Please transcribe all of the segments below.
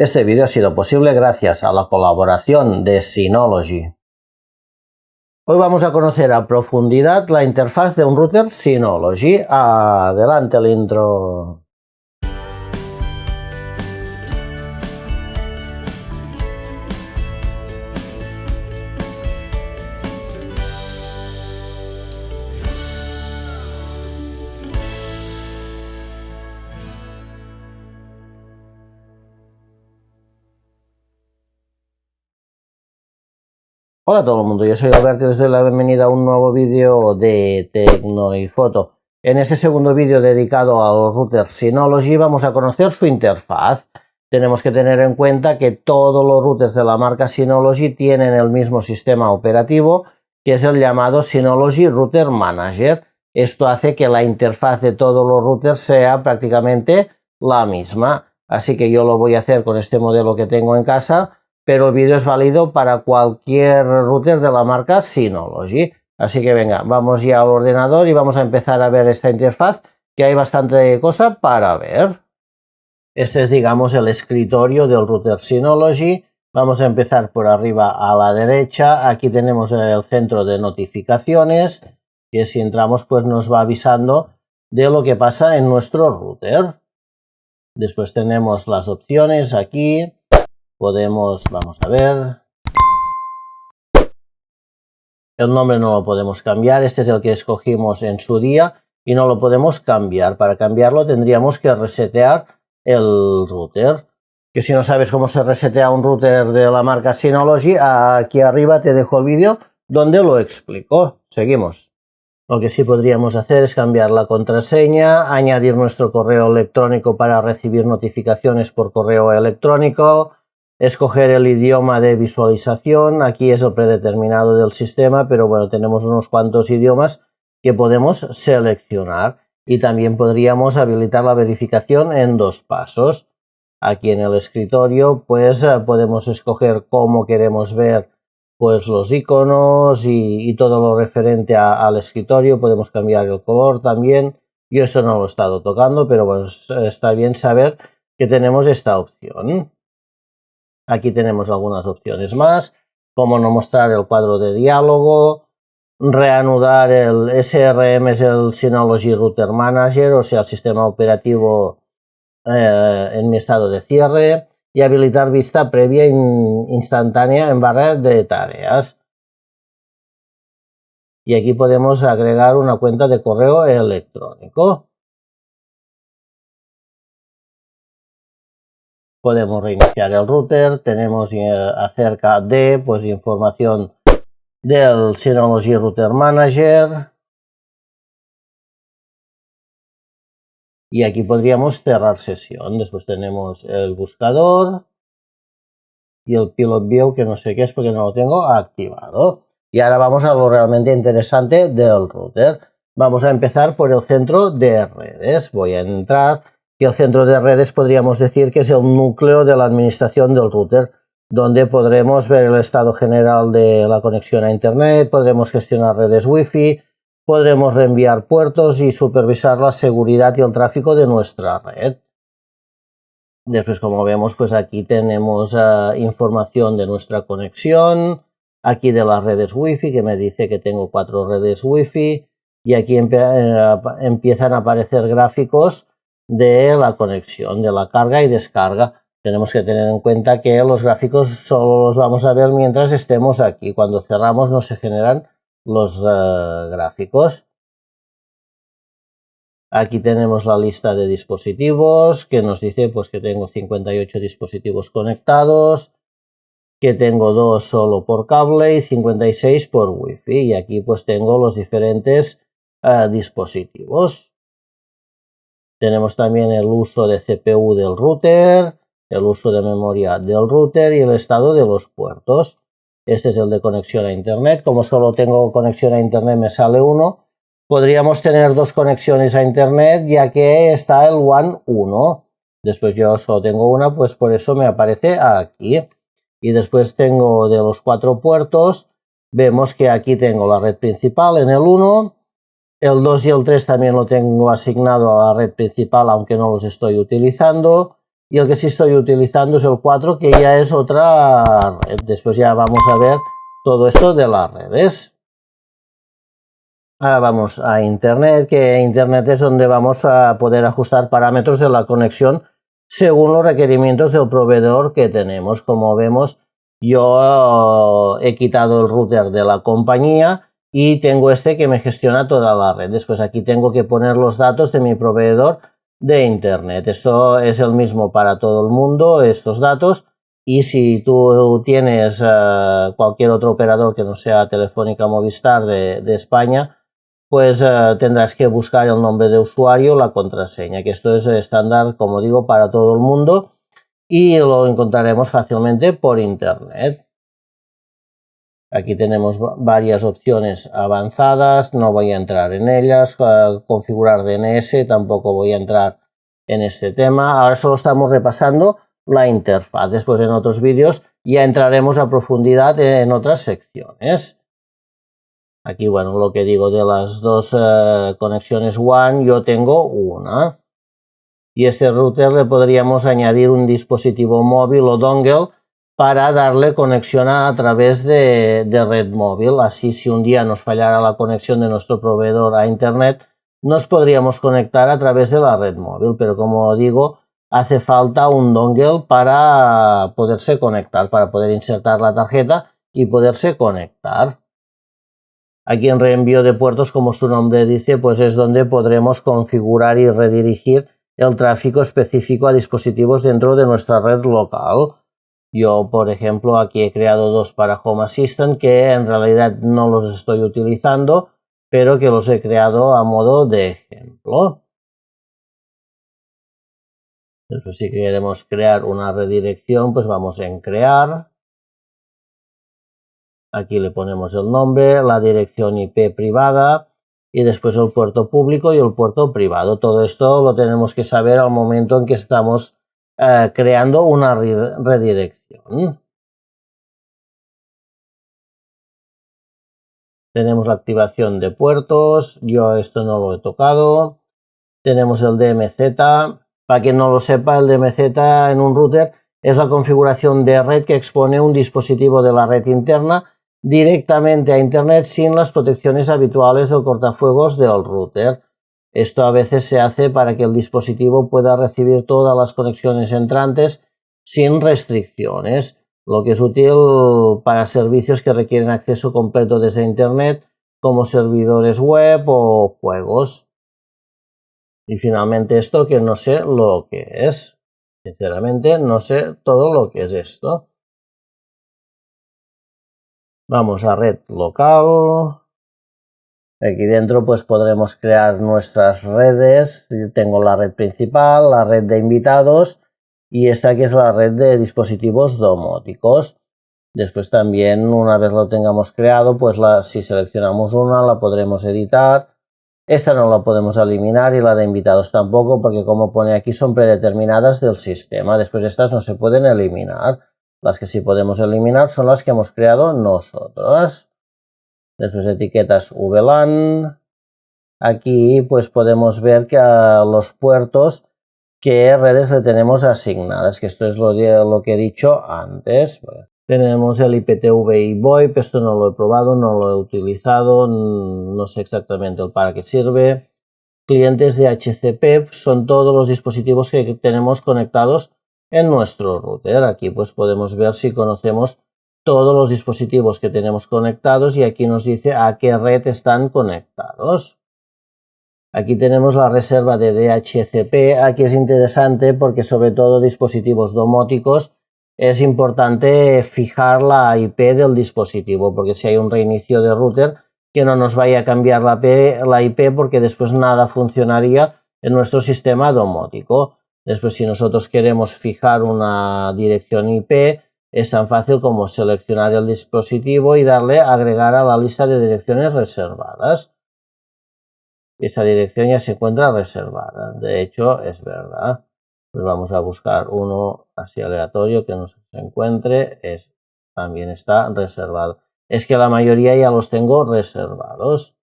Este vídeo ha sido posible gracias a la colaboración de Synology. Hoy vamos a conocer a profundidad la interfaz de un router Synology. Adelante el intro. Hola a todo el mundo, yo soy Alberto y les doy la bienvenida a un nuevo vídeo de Tecno y Foto. En este segundo vídeo dedicado a los routers Synology vamos a conocer su interfaz. Tenemos que tener en cuenta que todos los routers de la marca Synology tienen el mismo sistema operativo, que es el llamado Synology Router Manager. Esto hace que la interfaz de todos los routers sea prácticamente la misma. Así que yo lo voy a hacer con este modelo que tengo en casa, pero el vídeo es válido para cualquier router de la marca Synology. Así que venga, vamos ya al ordenador y vamos a empezar a ver esta interfaz, que hay bastante cosa para ver. Este es, digamos, el escritorio del router Synology. Vamos a empezar por arriba a la derecha. Aquí tenemos el centro de notificaciones, que si entramos pues nos va avisando de lo que pasa en nuestro router. Después tenemos las opciones aquí. Vamos a ver. El nombre no lo podemos cambiar, este es el que escogimos en su día y no lo podemos cambiar. Para cambiarlo tendríamos que resetear el router. Que si no sabes cómo se resetea un router de la marca Synology, aquí arriba te dejo el vídeo donde lo explico. Seguimos. Lo que sí podríamos hacer es cambiar la contraseña, añadir nuestro correo electrónico para recibir notificaciones por correo electrónico, escoger el idioma de visualización. Aquí es el predeterminado del sistema, pero bueno, tenemos unos cuantos idiomas que podemos seleccionar. Y también podríamos habilitar la verificación en 2 pasos. Aquí en el escritorio pues podemos escoger cómo queremos ver pues los iconos y todo lo referente al escritorio. Podemos cambiar el color también. Yo esto no lo he estado tocando, pero bueno, está bien saber que tenemos esta opción. Aquí tenemos algunas opciones más, como no mostrar el cuadro de diálogo, reanudar el SRM, es el Synology Router Manager, o sea, el sistema operativo en mi estado de cierre, y habilitar vista previa instantánea en barra de tareas. Y aquí podemos agregar una cuenta de correo electrónico. Podemos reiniciar el router, tenemos acerca de pues información del Synology Router Manager. Y aquí podríamos cerrar sesión. Después tenemos el buscador y el Pilot View, que no sé qué es porque no lo tengo activado. Y ahora vamos a lo realmente interesante del router. Vamos a empezar por el centro de redes. Voy a entrar. Y el centro de redes podríamos decir que es el núcleo de la administración del router, donde podremos ver el estado general de la conexión a internet, podremos gestionar redes wifi, podremos reenviar puertos y supervisar la seguridad y el tráfico de nuestra red. Después, como vemos, pues aquí tenemos información de nuestra conexión, aquí de las redes wifi, que me dice que tengo 4 redes wifi, y aquí empiezan a aparecer gráficos de la conexión, de la carga y descarga. Tenemos que tener en cuenta que los gráficos solo los vamos a ver mientras estemos aquí. Cuando cerramos no se generan los gráficos. Aquí tenemos la lista de dispositivos que nos dice pues que tengo 58 dispositivos conectados, que tengo 2 solo por cable y 56 por wifi. Y aquí pues tengo los diferentes dispositivos. Tenemos también el uso de CPU del router, el uso de memoria del router y el estado de los puertos. Este es el de conexión a internet. Como solo tengo conexión a internet me sale 1. Podríamos tener 2 conexiones a internet, ya que está el WAN 1. Después yo solo tengo una, pues por eso me aparece aquí. Y después tengo de los 4 puertos, vemos que aquí tengo la red principal en el 1. El 2 y el 3 también lo tengo asignado a la red principal, aunque no los estoy utilizando. y el que sí estoy utilizando es el 4, que ya es otra red. Después ya vamos a ver todo esto de las redes. Ahora vamos a Internet, que Internet es donde vamos a poder ajustar parámetros de la conexión según los requerimientos del proveedor que tenemos. Como vemos, yo he quitado el router de la compañía y tengo este que me gestiona toda la red. Después aquí tengo que poner los datos de mi proveedor de Internet. Esto es el mismo para todo el mundo, estos datos. Y si tú tienes cualquier otro operador que no sea Telefónica Movistar de España, pues tendrás que buscar el nombre de usuario, la contraseña, que esto es estándar, como digo, para todo el mundo y lo encontraremos fácilmente por Internet. Aquí tenemos varias opciones avanzadas, no voy a entrar en ellas. Configurar DNS, tampoco voy a entrar en este tema. Ahora solo estamos repasando la interfaz. Después en otros vídeos ya entraremos a profundidad en otras secciones. Aquí, bueno, lo que digo de las dos conexiones WAN, yo tengo una. Y este router le podríamos añadir un dispositivo móvil o dongle para darle conexión a través de red móvil. Así, si un día nos fallara la conexión de nuestro proveedor a Internet, nos podríamos conectar a través de la red móvil. Pero como digo, hace falta un dongle para poderse conectar, para poder insertar la tarjeta y poderse conectar. Aquí en reenvío de puertos, como su nombre dice, pues es donde podremos configurar y redirigir el tráfico específico a dispositivos dentro de nuestra red local. Yo, por ejemplo, aquí he creado dos para Home Assistant que en realidad no los estoy utilizando, pero que los he creado a modo de ejemplo. Entonces, si queremos crear una redirección, pues vamos en crear. Aquí le ponemos el nombre, la dirección IP privada y después el puerto público y el puerto privado. Todo esto lo tenemos que saber al momento en que estamos creando una redirección. Tenemos la activación de puertos, yo esto no lo he tocado. Tenemos el DMZ, para quien no lo sepa, el DMZ en un router es la configuración de red que expone un dispositivo de la red interna directamente a Internet sin las protecciones habituales del cortafuegos del router. Esto a veces se hace para que el dispositivo pueda recibir todas las conexiones entrantes sin restricciones, lo que es útil para servicios que requieren acceso completo desde Internet, como servidores web o juegos. Y finalmente esto, que no sé lo que es. Sinceramente no sé todo lo que es esto. Vamos a red local. Aquí dentro pues podremos crear nuestras redes. Tengo la red principal, la red de invitados y esta que es la red de dispositivos domóticos. Después también, una vez lo tengamos creado, pues si seleccionamos una la podremos editar. Esta no la podemos eliminar y la de invitados tampoco, porque como pone aquí son predeterminadas del sistema. Después estas no se pueden eliminar. Las que sí podemos eliminar son las que hemos creado nosotros. Después etiquetas VLAN. Aquí pues podemos ver que a los puertos qué redes le tenemos asignadas, que esto es lo que he dicho antes. Tenemos el IPTV y VoIP, esto no lo he probado, no lo he utilizado, no sé exactamente para qué sirve. Clientes de HCP son todos los dispositivos que tenemos conectados en nuestro router. Aquí pues podemos ver si conocemos todos los dispositivos que tenemos conectados y aquí nos dice a qué red están conectados. Aquí tenemos la reserva de DHCP. Aquí es interesante porque sobre todo dispositivos domóticos es importante fijar la IP del dispositivo, porque si hay un reinicio de router, que no nos vaya a cambiar la IP, porque después nada funcionaría en nuestro sistema domótico. Después, si nosotros queremos fijar una dirección IP, es tan fácil como seleccionar el dispositivo y darle a agregar a la lista de direcciones reservadas. Esta dirección ya se encuentra reservada. De hecho, es verdad. Pues vamos a buscar uno así aleatorio que nos encuentre. También está reservado. Es que la mayoría ya los tengo reservados.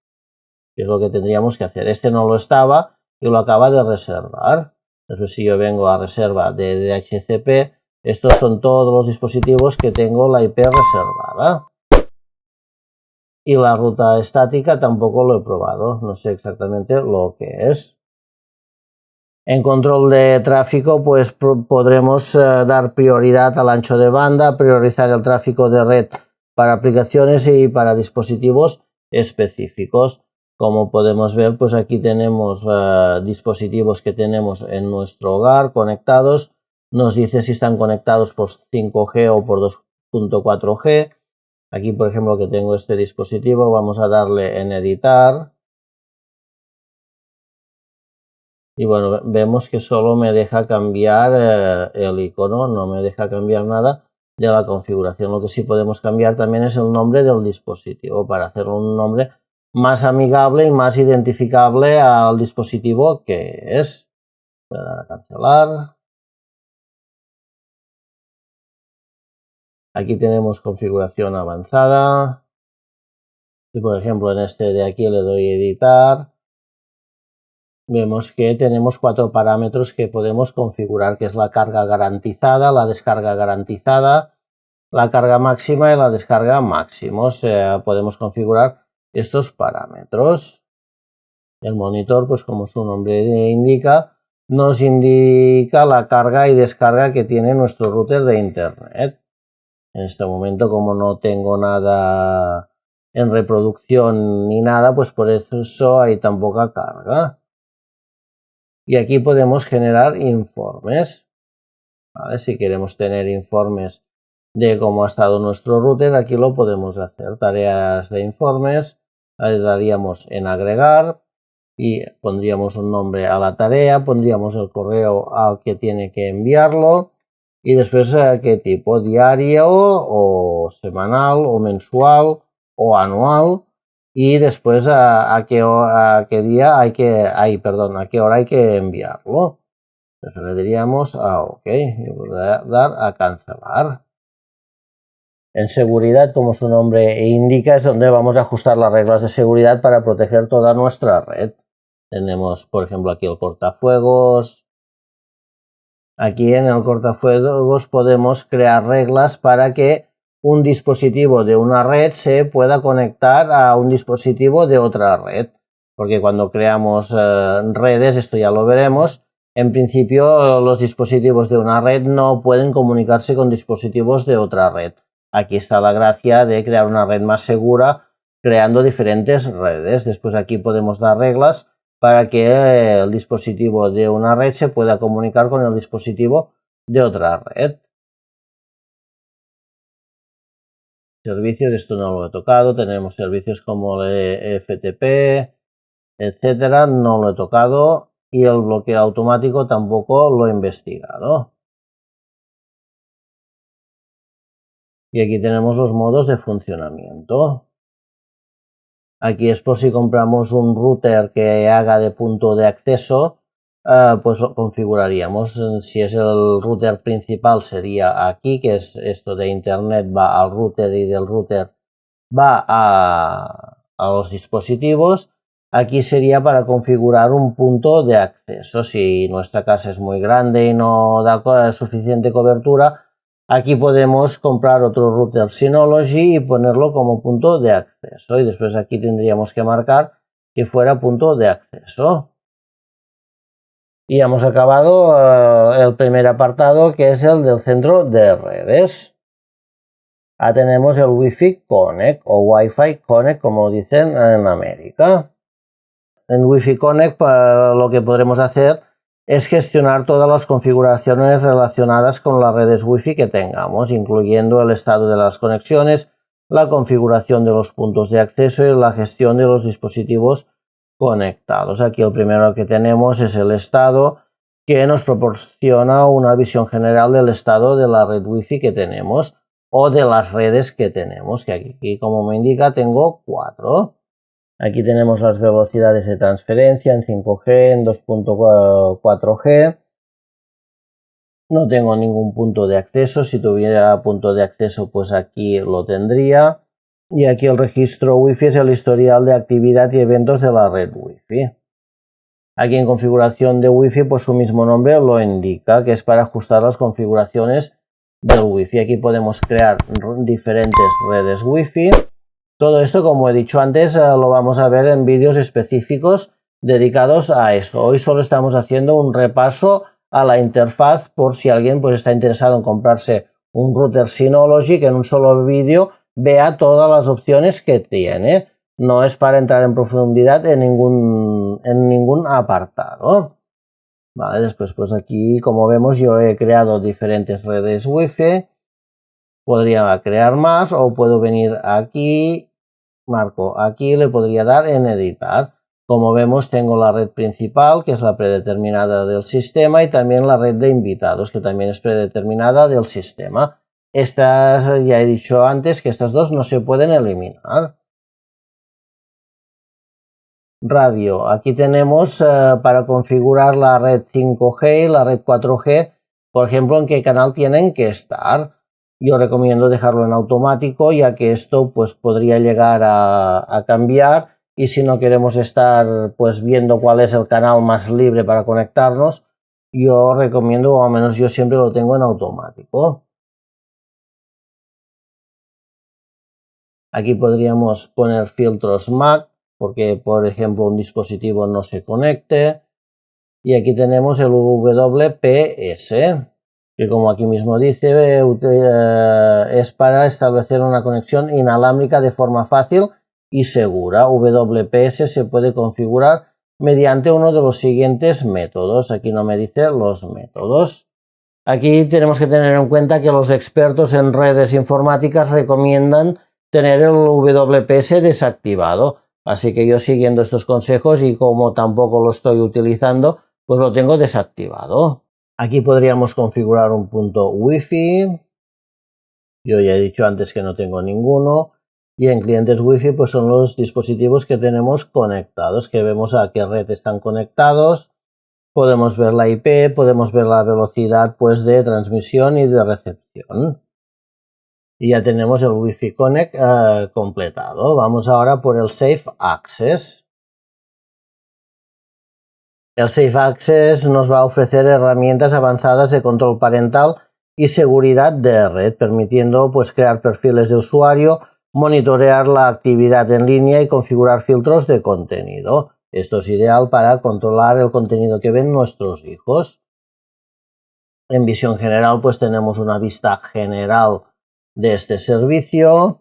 Que es lo que tendríamos que hacer. Este no lo estaba y lo acaba de reservar. Después, si yo vengo a reserva de DHCP, estos son todos los dispositivos que tengo la IP reservada. Y la ruta estática tampoco lo he probado, no sé exactamente lo que es. En control de tráfico, pues podremos dar prioridad al ancho de banda, priorizar el tráfico de red para aplicaciones y para dispositivos específicos. Como podemos ver, pues aquí tenemos dispositivos que tenemos en nuestro hogar conectados. Nos dice si están conectados por 5G o por 2.4G. Aquí, por ejemplo, que tengo este dispositivo, vamos a darle en editar. Y bueno, vemos que solo me deja cambiar el icono, no me deja cambiar nada de la configuración. Lo que sí podemos cambiar también es el nombre del dispositivo para hacer un nombre más amigable y más identificable al dispositivo que es. Voy a dar a cancelar. Aquí tenemos configuración avanzada. Y por ejemplo en este de aquí le doy a editar. Vemos que tenemos 4 parámetros que podemos configurar, que es la carga garantizada, la descarga garantizada, la carga máxima y la descarga máxima. Podemos configurar estos parámetros. El monitor, pues como su nombre indica, nos indica la carga y descarga que tiene nuestro router de internet. En este momento, como no tengo nada en reproducción ni nada, pues por eso hay tan poca carga. Y aquí podemos generar informes. ¿Vale? Si queremos tener informes de cómo ha estado nuestro router, aquí lo podemos hacer. Tareas de informes, le daríamos en agregar y pondríamos un nombre a la tarea, pondríamos el correo al que tiene que enviarlo y después qué tipo, diario o semanal o mensual o anual. Y después a qué día a qué hora hay que enviarlo. Entonces le diríamos a OK y voy a dar a cancelar. En seguridad, como su nombre indica, es donde vamos a ajustar las reglas de seguridad para proteger toda nuestra red. Tenemos, por ejemplo, aquí el cortafuegos. Aquí en el cortafuegos podemos crear reglas para que un dispositivo de una red se pueda conectar a un dispositivo de otra red. Porque cuando creamos redes, esto ya lo veremos, en principio los dispositivos de una red no pueden comunicarse con dispositivos de otra red. Aquí está la gracia de crear una red más segura creando diferentes redes. Después aquí podemos dar reglas para que el dispositivo de una red se pueda comunicar con el dispositivo de otra red. Servicios, esto no lo he tocado, tenemos servicios como el FTP, etcétera, no lo he tocado y el bloqueo automático tampoco lo he investigado. Y aquí tenemos los modos de funcionamiento. Aquí es por si compramos un router que haga de punto de acceso, pues lo configuraríamos. Si es el router principal sería aquí, que es esto de internet va al router y del router va a los dispositivos. Aquí sería para configurar un punto de acceso. Si nuestra casa es muy grande y no da suficiente cobertura, aquí podemos comprar otro router Synology y ponerlo como punto de acceso. Y después aquí tendríamos que marcar que fuera punto de acceso. Y hemos acabado el primer apartado, que es el del centro de redes. Ahora tenemos el Wi-Fi Connect o Wi-Fi Connect, como dicen en América. En Wi-Fi Connect lo que podremos hacer es gestionar todas las configuraciones relacionadas con las redes Wi-Fi que tengamos, incluyendo el estado de las conexiones, la configuración de los puntos de acceso y la gestión de los dispositivos conectados. Aquí el primero que tenemos es el estado, que nos proporciona una visión general del estado de la red Wi-Fi que tenemos o de las redes que tenemos, que aquí como me indica tengo 4. Aquí tenemos las velocidades de transferencia en 5G, en 2.4G. No tengo ningún punto de acceso. Si tuviera punto de acceso, pues aquí lo tendría. Y aquí el registro Wi-Fi es el historial de actividad y eventos de la red Wi-Fi. Aquí en configuración de Wi-Fi, pues su mismo nombre lo indica, que es para ajustar las configuraciones del Wi-Fi. Aquí podemos crear diferentes redes Wi-Fi. Todo esto, como he dicho antes, lo vamos a ver en vídeos específicos dedicados a esto. Hoy solo estamos haciendo un repaso a la interfaz por si alguien pues está interesado en comprarse un router Synology, que en un solo vídeo vea todas las opciones que tiene. No es para entrar en profundidad en ningún apartado. Vale, después pues aquí, como vemos, yo he creado diferentes redes Wi-Fi. Podría crear más o puedo venir aquí, marco aquí, le podría dar en editar. Como vemos, tengo la red principal, que es la predeterminada del sistema, y también la red de invitados, que también es predeterminada del sistema. Estas, ya he dicho antes, que estas dos no se pueden eliminar. Radio. Aquí tenemos para configurar la red 5G y la red 4G, por ejemplo, en qué canal tienen que estar. Yo recomiendo dejarlo en automático, ya que esto pues podría llegar a cambiar, y si no queremos estar pues viendo cuál es el canal más libre para conectarnos, yo recomiendo, o al menos yo siempre lo tengo en automático. Aquí podríamos poner filtros MAC, porque por ejemplo un dispositivo no se conecte, y aquí tenemos el WPS, que como aquí mismo dice es para establecer una conexión inalámbrica de forma fácil y segura. WPS se puede configurar mediante uno de los siguientes métodos. Aquí no me dice los métodos. Aquí tenemos que tener en cuenta que los expertos en redes informáticas recomiendan tener el WPS desactivado. Así que yo, siguiendo estos consejos, y como tampoco lo estoy utilizando, pues lo tengo desactivado. Aquí podríamos configurar un punto Wi-Fi. Yo ya he dicho antes que no tengo ninguno. Y en clientes Wi-Fi pues son los dispositivos que tenemos conectados, que vemos a qué red están conectados. Podemos ver la IP, podemos ver la velocidad pues de transmisión y de recepción. Y ya tenemos el Wi-Fi Connect completado. Vamos ahora por el Safe Access. El Safe Access nos va a ofrecer herramientas avanzadas de control parental y seguridad de red, permitiendo pues crear perfiles de usuario, monitorear la actividad en línea y configurar filtros de contenido. Esto es ideal para controlar el contenido que ven nuestros hijos. En visión general pues tenemos una vista general de este servicio.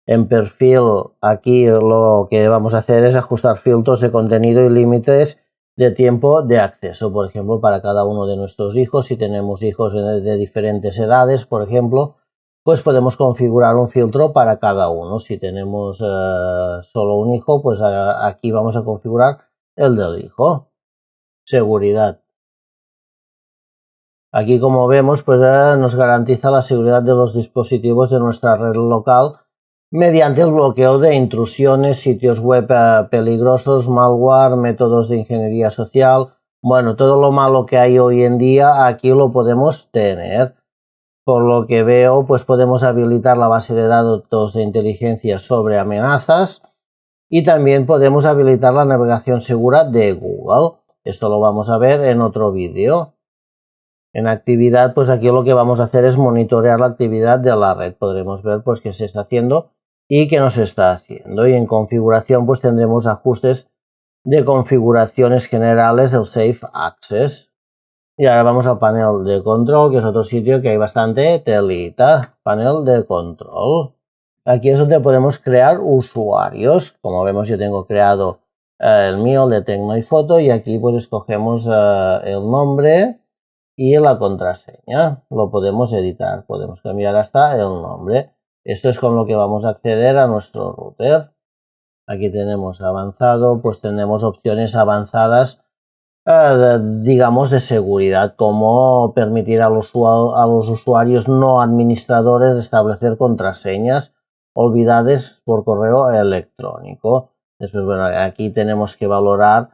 En perfil, aquí lo que vamos a hacer es ajustar filtros de contenido y límites de tiempo de acceso, por ejemplo, para cada uno de nuestros hijos. Si tenemos hijos de diferentes edades, por ejemplo, pues podemos configurar un filtro para cada uno. Si tenemos solo un hijo, pues aquí vamos a configurar el del hijo. Seguridad. Aquí, como vemos, pues nos garantiza la seguridad de los dispositivos de nuestra red local mediante el bloqueo de intrusiones, sitios web peligrosos, malware, métodos de ingeniería social. Bueno, todo lo malo que hay hoy en día aquí lo podemos tener. Por lo que veo, pues podemos habilitar la base de datos de inteligencia sobre amenazas, y también podemos habilitar la navegación segura de Google. Esto lo vamos a ver en otro vídeo. En actividad, pues aquí lo que vamos a hacer es monitorear la actividad de la red. Podremos ver pues qué se está haciendo y qué no se está haciendo. Y en configuración pues tendremos ajustes de configuraciones generales del Safe Access. Y ahora vamos al panel de control, que es otro sitio que hay bastante telita. Panel de control. Aquí es donde podemos crear usuarios. Como vemos, yo tengo creado el mío, el de Tecno y Foto, y aquí pues escogemos el nombre y la contraseña. Lo podemos editar, podemos cambiar hasta el nombre. Esto es con lo que vamos a acceder a nuestro router. Aquí tenemos avanzado, pues tenemos opciones avanzadas, digamos, de seguridad, como permitir a los usuarios no administradores establecer contraseñas olvidadas por correo electrónico. Después, bueno, aquí tenemos que valorar,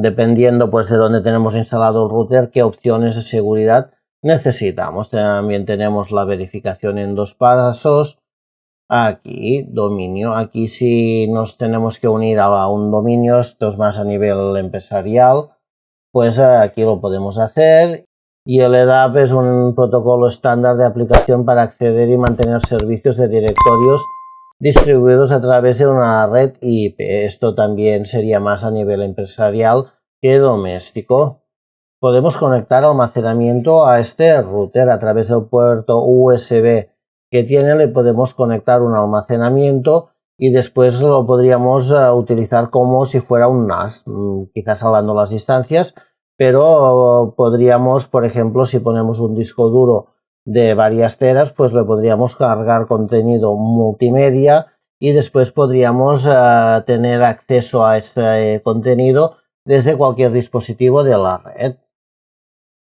dependiendo pues de dónde tenemos instalado el router, qué opciones de seguridad necesitamos. También tenemos la verificación en 2 pasos. Aquí, dominio. Aquí si nos tenemos que unir a un dominio, esto es más a nivel empresarial, pues aquí lo podemos hacer. Y el EDAP es un protocolo estándar de aplicación para acceder y mantener servicios de directorios distribuidos a través de una red IP. Esto también sería más a nivel empresarial que doméstico. Podemos conectar almacenamiento a este router a través del puerto USB que tiene. Le podemos conectar un almacenamiento y después lo podríamos utilizar como si fuera un NAS, quizás salvando las distancias, pero podríamos, por ejemplo, si ponemos un disco duro de varias teras, pues le podríamos cargar contenido multimedia y después podríamos tener acceso a este contenido desde cualquier dispositivo de la red.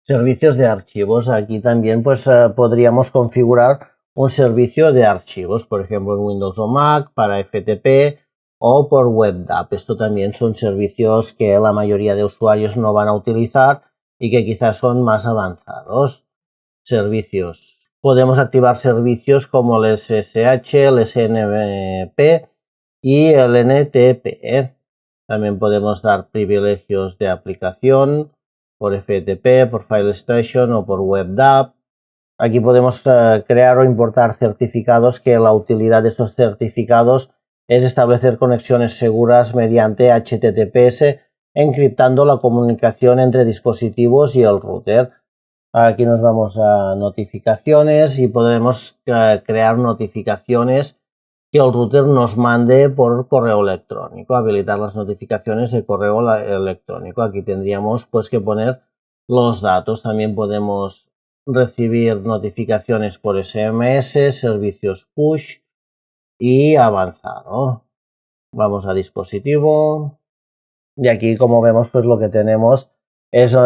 Servicios de archivos. Aquí también pues podríamos configurar un servicio de archivos, por ejemplo en Windows o Mac, para FTP o por WebDAV. Esto también son servicios que la mayoría de usuarios no van a utilizar y que quizás son más avanzados. Servicios. Podemos activar servicios como el SSH, el SNMP y el NTP. También podemos dar privilegios de aplicación por FTP, por FileStation o por WebDAV. Aquí podemos crear o importar certificados, que la utilidad de estos certificados es establecer conexiones seguras mediante HTTPS, encriptando la comunicación entre dispositivos y el router. Aquí nos vamos a notificaciones y podremos crear notificaciones que el router nos mande por correo electrónico, habilitar las notificaciones de correo electrónico. Aquí tendríamos pues que poner los datos. También podemos recibir notificaciones por SMS, servicios push y avanzado. Vamos a dispositivo y aquí, como vemos, pues lo que tenemos es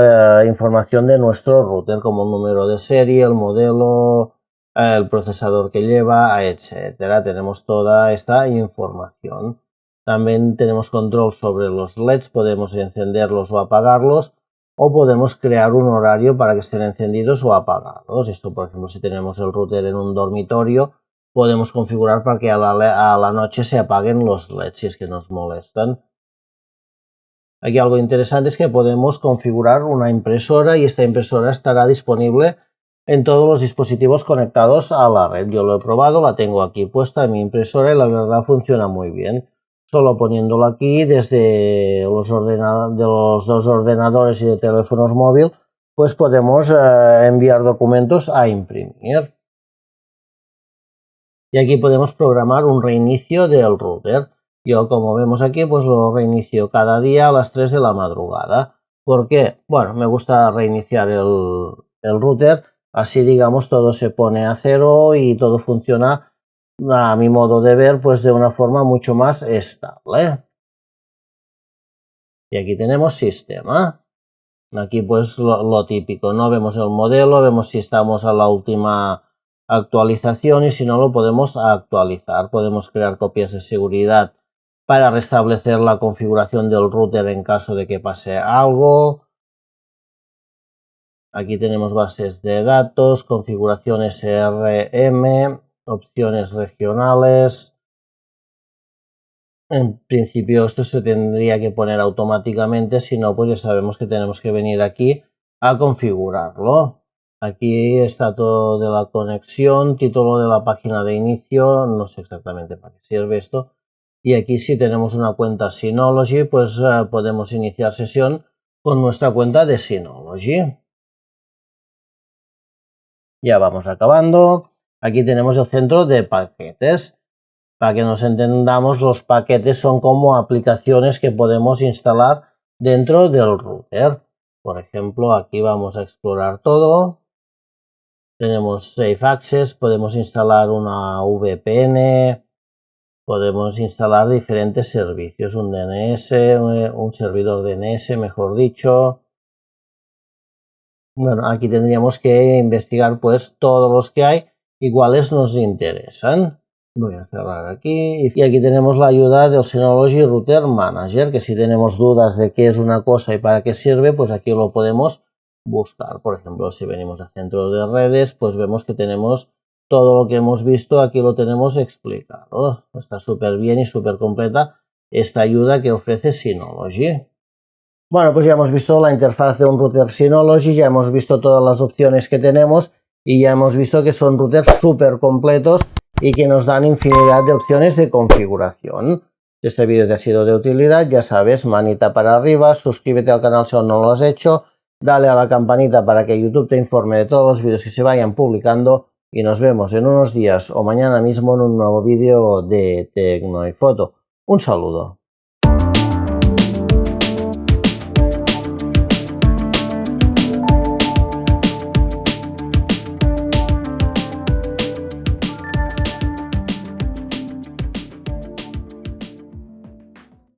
información de nuestro router, como el número de serie, el modelo, el procesador que lleva, etcétera. Tenemos toda esta información. También tenemos control sobre los LEDs, podemos encenderlos o apagarlos, o podemos crear un horario para que estén encendidos o apagados. Esto, por ejemplo, si tenemos el router en un dormitorio, podemos configurar para que a la noche se apaguen los LEDs si es que nos molestan. Aquí algo interesante es que podemos configurar una impresora y esta impresora estará disponible en todos los dispositivos conectados a la red. Yo lo he probado, la tengo aquí puesta en mi impresora y la verdad funciona muy bien. Solo poniéndolo aquí desde los dos ordenadores y de teléfonos móviles, pues podemos enviar documentos a imprimir. Y aquí podemos programar un reinicio del router. Yo, como vemos aquí, pues lo reinicio cada día a las 3 de la madrugada. ¿Por qué? Bueno, me gusta reiniciar el router, así digamos todo se pone a cero y todo funciona, a mi modo de ver, pues de una forma mucho más estable. Y aquí tenemos sistema. Aquí pues lo típico, ¿no? Vemos el modelo, vemos si estamos a la última actualización y si no lo podemos actualizar. Podemos crear copias de seguridad para restablecer la configuración del router en caso de que pase algo. Aquí tenemos bases de datos, configuraciones CRM, opciones regionales. En principio esto se tendría que poner automáticamente, si no pues ya sabemos que tenemos que venir aquí a configurarlo. Aquí está todo de la conexión, título de la página de inicio, no sé exactamente para qué sirve esto. Y aquí si tenemos una cuenta Synology, pues podemos iniciar sesión con nuestra cuenta de Synology. Ya vamos acabando. Aquí tenemos el centro de paquetes. Para que nos entendamos, los paquetes son como aplicaciones que podemos instalar dentro del router. Por ejemplo, aquí vamos a explorar todo. Tenemos Safe Access, podemos instalar una VPN, podemos instalar diferentes servicios, un DNS, un servidor DNS, mejor dicho. Bueno, aquí tendríamos que investigar pues todos los que hay y cuáles nos interesan. Voy a cerrar aquí y aquí tenemos la ayuda del Synology Router Manager, que si tenemos dudas de qué es una cosa y para qué sirve, pues aquí lo podemos buscar. Por ejemplo, si venimos a centro de redes, pues vemos que tenemos todo lo que hemos visto aquí lo tenemos explicado. Está súper bien y súper completa esta ayuda que ofrece Synology. Bueno, pues ya hemos visto la interfaz de un router Synology, ya hemos visto todas las opciones que tenemos y ya hemos visto que son routers súper completos y que nos dan infinidad de opciones de configuración. Si este vídeo te ha sido de utilidad, ya sabes, manita para arriba, suscríbete al canal si aún no lo has hecho, dale a la campanita para que YouTube te informe de todos los vídeos que se vayan publicando y nos vemos en unos días o mañana mismo en un nuevo vídeo de Tecno y Foto. Un saludo.